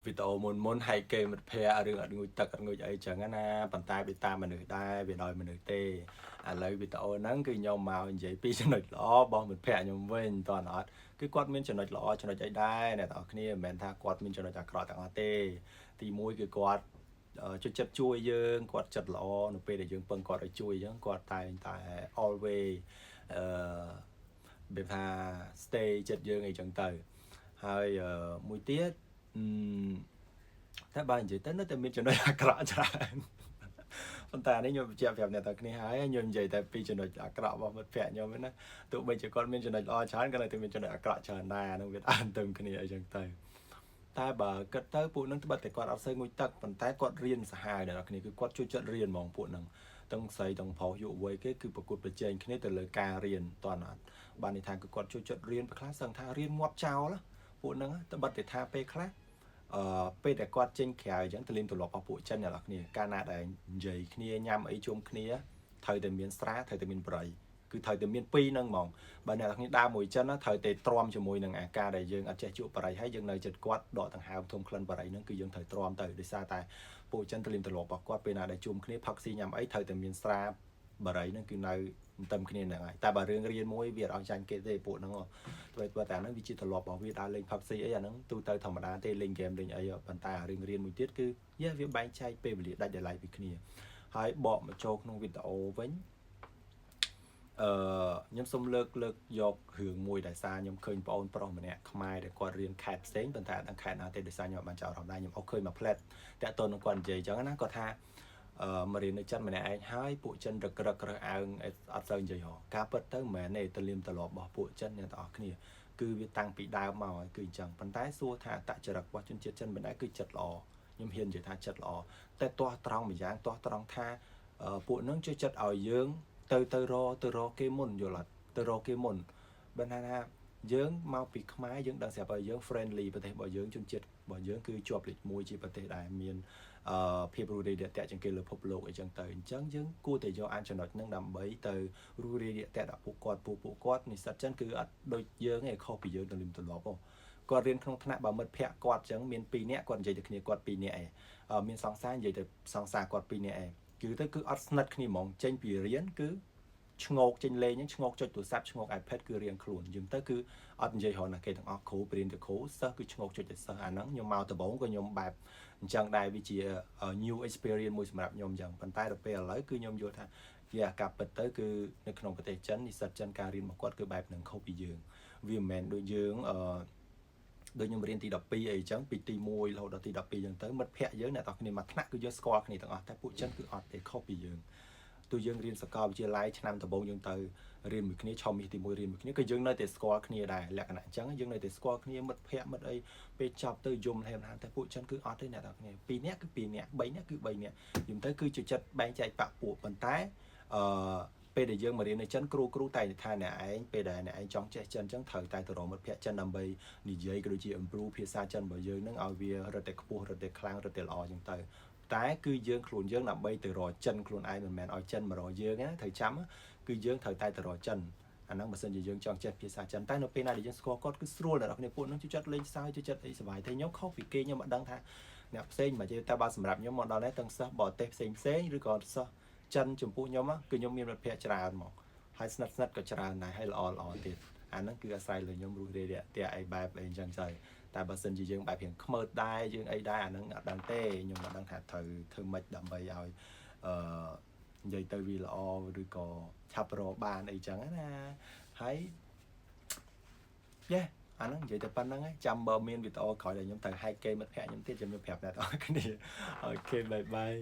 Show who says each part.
Speaker 1: វីដេអូមុនហើយគេមិត្តភ័ក្តិរឿងអត់ងូចទឹកអត់ងូចអីចឹងណាប៉ុន្តែវាតាមមនុស្សដែរវាដោយមនុស្សទេឥឡូវវីដេអូហ្នឹងគឺខ្ញុំមកនិយាយពីចំណុចល្អរបស់មិត្តភ័ក្តិខ្ញុំវិញតើអត់គឺគាត់មានចំណុចល្អចំណុចអីដែរអ្នកនរគ្នាមិនមែនថាគាត់មានចំណុចអាក្រក់ទាំងអស់ទេទី1គឺគាត់ជួយចិត្តជួយយើងគាត់ចិត្តល្អនៅពេលដែលយើងពឹងគាត់ឲ្យជួយអញ្ចឹងគាត់តែងតែ always អឺវាថា stay ចិត្តយើងអីចឹងទៅហើយមួយទៀតតែបើនិយាយទៅនៅតែមានចំណុចអាក្រក់ច្រើនប៉ុន្តែនេះខ្ញុំបញ្ជាក់ប្រាប់អ្នកទាំងគ្នាហើយខ្ញុំនិយាយតែពីចំណុចអាក្រក់របស់មិត្តភ័ក្តិខ្ញុំណាទោះបីជាគាត់មានចំណុចល្អច្រើនក៏នៅតែមានចំណុចអាក្រក់ច្រើនដែរនឹងវាអានទៅគ្នាអីចឹងទៅតែបើគិតទៅពួកនឹងត្បិតតែគាត់អត់សូវងុយទឹកប៉ុន្តែគាត់រៀនសាហាវដល់គ្នាគឺគាត់ជួយចិត្តរៀនហ្មងពួកនឹងទាំងស្រីទាំងប្រុសយុវវ័យគេគឺប្រកួតប្រជែងគ្នាទៅលើការរៀនតើអត់បានន័យថាគឺគាត់ជួយចិត្តរៀនខ្លះសឹងថារៀនងាប់ចោលពួកនឹងត្បិតតែថាពេលខ្លះពេលដែលគាត់ចេញក្រៅអញ្ចឹងទលីមទម្លាប់របស់ពួកចិនអ្នកនរគ្នាកាលណាដែលនិយាយគ្នាញ៉ាំអីជុំគ្នាត្រូវតែមានស្រាត្រូវតែមានប្រៃគឺត្រូវតែមានពីរហ្នឹងហ្មងបើអ្នកនរគ្នាដើរមួយចិនត្រូវតែទ្រាំជាមួយនឹងអាការដែលយើងអត់ចេះជក់បរិយហើយយើងនៅចិត្តគាត់ដកដង្ហើមធំក្លិនបរិយហ្នឹងគឺយើងត្រូវទ្រាំទៅដោយសារតែពួកចិនទលីមទម្លាប់របស់គាត់ពេលណាដែលជុំគ្នាផឹកស៊ីញ៉ាំអីត្រូវតែមានស្រាបរិយហ្នឹងគឺនៅតែគ្នាហ្នឹងហើយតែបើរឿងរៀនមួយវាអត់ចាញ់គេទេពួកហ្នឹងតែហ្នឹងវាជាទម្លាប់របស់វាដើរលេងផឹកស៊ីអីអាហ្នឹងទូទៅធម្មតាទេលេងហ្គេមលេងអីប៉ុន្តែរឿងរៀនមួយទៀតគឺវាបែងចែកពេលវេលាដាច់ដោយឡែកពីគ្នាហើយបកមកចូលក្នុងវីដេអូវិញខ្ញុំសូមលើកយករឿងមួយដែលសារខ្ញុំឃើញបងប្រុសម្នាក់ខ្មែរដែលគាត់រៀនខេត្តផ្សេងប៉ុន្តែអត់ដឹងខេត្តណាទេដោយសារខ្ញុំអត់បានចោលរំដែរខ្ញុំអត់ឃើញមកផ្លែតតាក់ទងនឹងគាត់និយាយអញ្ចឹងណាគាត់ថាមករៀននៅចិនម្នាក់ឯងហើយពួកចិនរឹករើសអើងអត់សូវនិយាយហ៎ការពិតទៅមិនមែនទេទលាមទលាប់របស់ពួកចិនអ្នកទាំងអស់គ្នាគឺវាតាំងពីដើមមកហើយគឺអញ្ចឹងប៉ុន្តែសួរថាអត្តចរិតរបស់ជនជាតិចិនមិនដែរគឺចិត្តល្អខ្ញុំហ៊ាននិយាយថាចិត្តល្អតែទាស់ត្រង់ម្យ៉ាងទាស់ត្រង់ថាពួកនឹងជួយចិត្តឲ្យយើងទៅរកគេមុនយល់អត់ទៅរកគេមុនបើថាយើងមកពីខ្មែរយើងដឹងស្រាប់ហើយយើង friendly ប្រទេសរបស់យើងជនជាតិរបស់យើងគឺជាប់លេខ1ជាប្រទេសដែលមានភាពរួសរាយរាក់ទាក់ជាងគេលើពិភពលោកអីចឹងទៅអញ្ចឹងយើងគួរតែយកអានចំណុចហ្នឹងដើម្បីទៅរួសរាយរាក់ទាក់ដល់ពួកគាត់និស្សិតចឹងគឺអត់ដូចយើងឯងខុសពីយើងទៅលឹមទម្លាប់ហ៎គាត់រៀនក្នុងថ្នាក់បើមិត្តភ័ក្តិគាត់ចឹងមាន2នាក់គាត់និយាយទៅគ្នាគាត់2នាក់ឯងមានសង្សារនិយាយទៅសង្សារគាត់2នាក់ឯងគឺអត់ស្និទ្ធគ្នាហ្មងចេញពីរៀនគឺឆ្ងោកចេញលេងហ្នឹងឆ្ងោកចុចទូរស័ព្ទឆ្ងោក iPad គឺរៀងខ្លួនយឹមទៅគឺអត់និយាយរហូតណាគេទាំងអស់គ្រូព្រៀនទៅគ្រូសិស្សគឺឆ្ងោកចុចតែសិស្សអាហ្នឹងខ្ញុំមកដំបូងក៏ខ្ញុំបែបអញ្ចឹងដែរវាជា new experience មួយសម្រាប់ខ្ញុំអញ្ចឹងប៉ុន្តែដល់ពេលឥឡូវគឺខ្ញុំយល់ថាការពិតទៅគឺនៅក្នុងប្រទេសចិននិស្សិតចិនការរៀនរបស់គាត់គឺបែបហ្នឹងខុសពីយើងវាមិនមែនដូចយើងដូចខ្ញុំរៀនទី12អីចឹងពីទី1រហូតដល់ទី12ចឹងទៅមិត្តភ័ក្តិយើងអ្នកទាំងគ្នាមួយថ្នាក់គឺយើងស្គាល់គ្នាទាំងអស់តែពួកចិនគឺអត់ទេខុសពីយើងទោះយើងរៀនសាកលវិទ្យាល័យឆ្នាំដំបូងយើងទៅរៀនមួយគ្នាឆមាសទី1រៀនមួយគ្នាក៏យើងនៅតែស្គាល់គ្នាដែរលក្ខណៈអញ្ចឹងយើងនៅតែស្គាល់គ្នាមិត្តភ័ក្តិមិត្តអីពេលចប់ទៅយំហែមតែពួកចិនគឺអត់ទេអ្នកទាំងគ្នា2នាក់គឺ2នាក់3នាក់គឺ3នាក់យំទៅគឺជាចិត្តបែងចែកបកពួកប៉ុន្តែពេលដែលយើងមករៀននៅចិនគ្រូតែថាអ្នកឯងពេលដែលអ្នកឯងចង់ចេះចិនអញ្ចឹងត្រូវតែទៅរកមិត្តភ័ក្តិចិនដើម្បីនិយាយក៏ដូចជា improve ភាសាចិនរបស់យើងនឹងឲ្យវារឹតតែខ្ពស់រឹតតែខ្លាំងរឹតតែល្អអញ្ចឹងទៅតែគឺយើងខ្លួនយើងដើម្បីទៅរកចិនខ្លួនឯងមិនមែនឲ្យចិនមករកយើងណាត្រូវចាំគឺយើងត្រូវតែទៅរកចិនអាហ្នឹងបើសិនជាយើងចង់ចេះភាសាចិនតែនៅពេលណាដែលយើងស្គាល់គាត់គឺស្រួលដល់អ្នកពួកហ្នឹងជួយចិត្តលេងសើចជួយចិត្តអីសុបាយតែខ្ញុំខុសពីគេខ្ញុំអត់ដឹងថាអ្នកផ្សេងមិនចេះតែបើសម្រាប់ខ្ញុំមកដល់នេះទាំងសិស្សបរទេសផ្សេងឬក៏សិស្សចិនចំពោះខ្ញុំគឺខ្ញុំមានមិត្តភ័ក្តិច្រើនមកហើយស្និទ្ធក៏ច្រើនដែរហើយល្អទៀតអាហ្នឹងគឺអាស្រ័យលើខ្ញុំរួសរាយរាក់ទាក់អីបែបអីអញ្ចឹងទៅតែបើសិនជាយើងបែបរៀងខ្មើតដែរយើងអីដែរអាហ្នឹងអត់ដឹងទេខ្ញុំអត់ដឹងថាត្រូវធ្វើម៉េចដើម្បីឲ្យនិយាយទៅវាល្អឬក៏ឆាប់រកបានអីចឹងណាហើយអាហ្នឹងនិយាយតែប៉ុណ្្នឹងឯងចាំបើមានវីដេអូក្រោយដែលខ្ញុំទៅហែកគេមិត្តភ័ក្តិខ្ញុំទៀតខ្ញុំប្រាប់អ្នកនរគ្នាអូខេបាយ